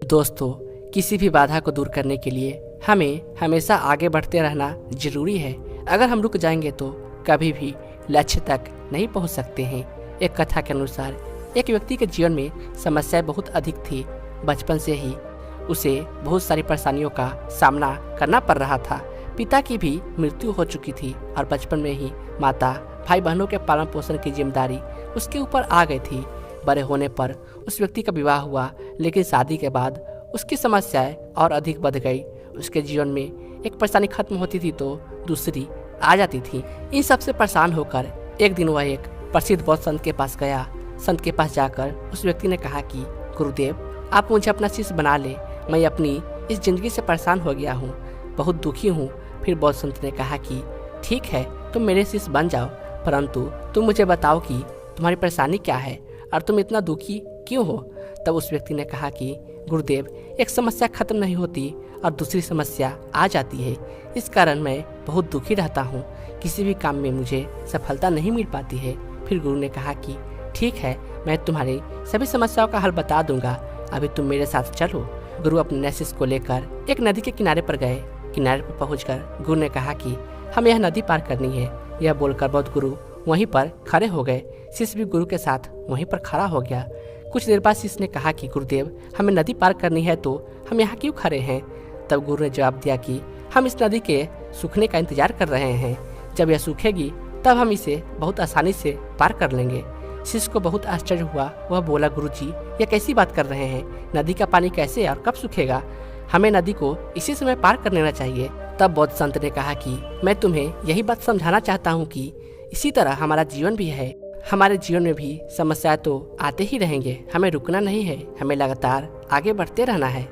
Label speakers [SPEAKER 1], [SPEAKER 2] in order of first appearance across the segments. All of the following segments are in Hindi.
[SPEAKER 1] दोस्तों, किसी भी बाधा को दूर करने के लिए हमें हमेशा आगे बढ़ते रहना जरूरी है। अगर हम रुक जाएंगे तो कभी भी लक्ष्य तक नहीं पहुंच सकते हैं। एक कथा के अनुसार एक व्यक्ति के जीवन में समस्याएं बहुत अधिक थी। बचपन से ही उसे बहुत सारी परेशानियों का सामना करना पड़ रहा था। पिता की भी मृत्यु हो चुकी थी और बचपन में ही माता भाई बहनों के पालन पोषण की जिम्मेदारी उसके ऊपर आ गई थी। बड़े होने पर उस व्यक्ति का विवाह हुआ, लेकिन शादी के बाद उसकी समस्याएं और अधिक बढ़ गई। उसके जीवन में एक परेशानी खत्म होती थी तो दूसरी आ जाती थी। इन सबसे परेशान होकर एक दिन वह एक प्रसिद्ध बौद्ध संत के पास गया। संत के पास जाकर उस व्यक्ति ने कहा कि गुरुदेव, आप मुझे अपना शिष्य बना ले। मैं अपनी इस जिंदगी से परेशान हो गया हूँ, बहुत दुखी हूँ। फिर बौद्ध संत ने कहा कि ठीक है, तुम मेरे शिष्य बन जाओ, परंतु तुम मुझे बताओ कि तुम्हारी परेशानी क्या है और तुम इतना दुखी क्यों हो। तब उस व्यक्ति ने कहा कि गुरुदेव, एक समस्या खत्म नहीं होती और दूसरी समस्या आ जाती है। इस कारण मैं बहुत दुखी रहता हूँ। किसी भी काम में मुझे सफलता नहीं मिल पाती है। फिर गुरु ने कहा कि ठीक है, मैं तुम्हारी सभी समस्याओं का हल बता दूंगा, अभी तुम मेरे साथ चलो। गुरु अपने नए शिष्य को लेकर एक नदी के किनारे पर गए। किनारे पर पहुंचकर गुरु ने कहा कि हमें यह नदी पार करनी है। यह बोलकर बौद्ध गुरु वहीं पर खड़े हो गए। शिष्य भी गुरु के साथ वहीं पर खड़ा हो गया। कुछ देर बाद शिष्य ने कहा कि गुरुदेव, हमें नदी पार करनी है तो हम यहाँ क्यों खड़े हैं। तब गुरु ने जवाब दिया कि हम इस नदी के सूखने का इंतजार कर रहे हैं। जब यह सूखेगी तब हम इसे बहुत आसानी से पार कर लेंगे। शिष्य को बहुत आश्चर्य हुआ। वह बोला, गुरुजी, यह कैसी बात कर रहे हैं। नदी का पानी कैसे और कब सूखेगा। हमें नदी को इसी समय पार कर लेना चाहिए। तब बौद्ध संत ने कहा कि मैं तुम्हें यही बात समझाना चाहता हूँ कि इसी तरह हमारा जीवन भी है। हमारे जीवन में भी समस्याएं तो आते ही रहेंगे। हमें रुकना नहीं है, हमें लगातार आगे बढ़ते रहना है,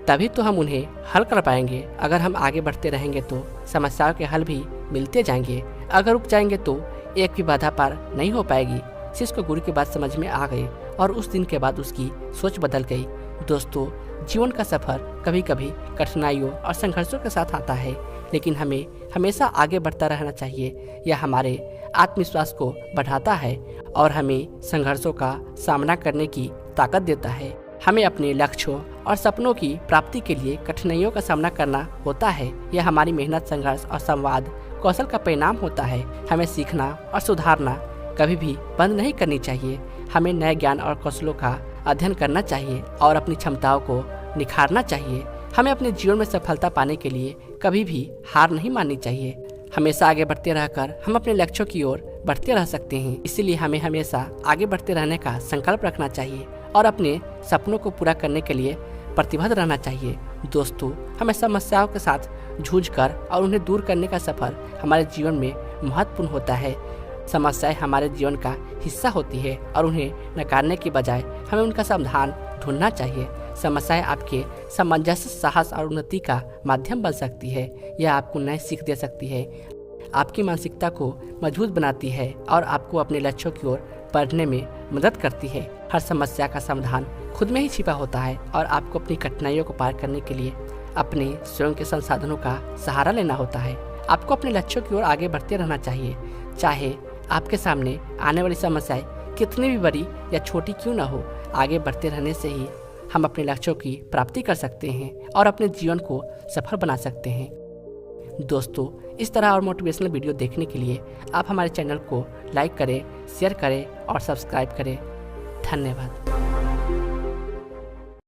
[SPEAKER 1] तभी तो हम उन्हें हल कर पाएंगे। अगर हम आगे बढ़ते रहेंगे तो समस्याओं के हल भी मिलते जाएंगे। अगर रुक जाएंगे तो एक भी बाधा पार नहीं हो पाएगी। शिष्य को गुरु की बात समझ में आ गई और उस दिन के बाद उसकी सोच बदल गई। दोस्तों, जीवन का सफर कभी कभी कठिनाइयों और संघर्षों के साथ आता है, लेकिन हमें हमेशा आगे बढ़ता रहना चाहिए। यह हमारे आत्मविश्वास को बढ़ाता है और हमें संघर्षों का सामना करने की ताकत देता है। हमें अपने लक्ष्यों और सपनों की प्राप्ति के लिए कठिनाइयों का सामना करना होता है। यह हमारी मेहनत, संघर्ष और संवाद कौशल का परिणाम होता है। हमें सीखना और सुधारना कभी भी बंद नहीं करनी चाहिए। हमें नए ज्ञान और कौशलों का अध्ययन करना चाहिए और अपनी क्षमताओं को निखारना चाहिए। हमें अपने जीवन में सफलता पाने के लिए कभी भी हार नहीं माननी चाहिए। हमेशा आगे बढ़ते रहकर हम अपने लक्ष्यों की ओर बढ़ते रह सकते हैं। इसीलिए हमें हमेशा आगे बढ़ते रहने का संकल्प रखना चाहिए और अपने सपनों को पूरा करने के लिए प्रतिबद्ध रहना चाहिए। दोस्तों, हमें समस्याओं के साथ जूझकर और उन्हें दूर करने का सफर हमारे जीवन में महत्वपूर्ण होता है। समस्याएं हमारे जीवन का हिस्सा होती है और उन्हें नकारने की बजाय हमें उनका समाधान ढूंढना चाहिए। समस्याएं आपके सामंजस्य, साहस और उन्नति का माध्यम बन सकती है। यह आपको नई सीख दे सकती है, आपकी मानसिकता को मजबूत बनाती है और आपको अपने लक्ष्यों की ओर बढ़ने में मदद करती है। हर समस्या का समाधान खुद में ही छिपा होता है और आपको अपनी कठिनाइयों को पार करने के लिए अपने स्वयं के संसाधनों का सहारा लेना होता है। आपको अपने लक्ष्यों की ओर आगे बढ़ते रहना चाहिए, चाहे आपके सामने आने वाली समस्याएं कितनी भी बड़ी या छोटी क्यों ना हो। आगे बढ़ते रहने से ही हम अपने लक्ष्यों की प्राप्ति कर सकते हैं और अपने जीवन को सफल बना सकते हैं। दोस्तों, इस तरह और मोटिवेशनल वीडियो देखने के लिए आप हमारे चैनल को लाइक करें, शेयर करें और सब्सक्राइब करें। धन्यवाद।